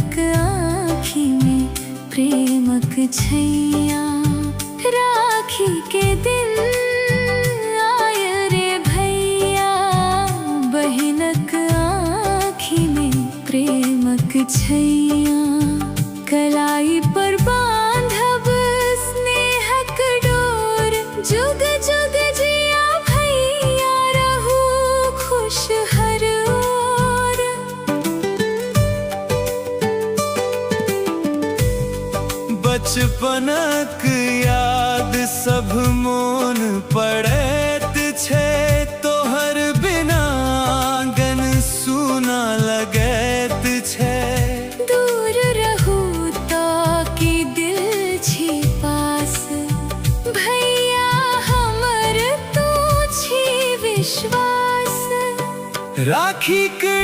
भैनक आँखी में प्रेमक छैया। राखी के दिन आय रे भैया, बहिनक आँखी में प्रेमक छैया। कलाई पर बांधब स्नेहक डोर, जुग जुग जिया भैया, रहू खुश हर ओर। बचपनक याद सब मोन पड़ैत छै, तोहर बिना आंगन सूना लगैत छै। दूर रहू ताकि दिल छी पास, भैया हमर तू छी विश्वास। राखी के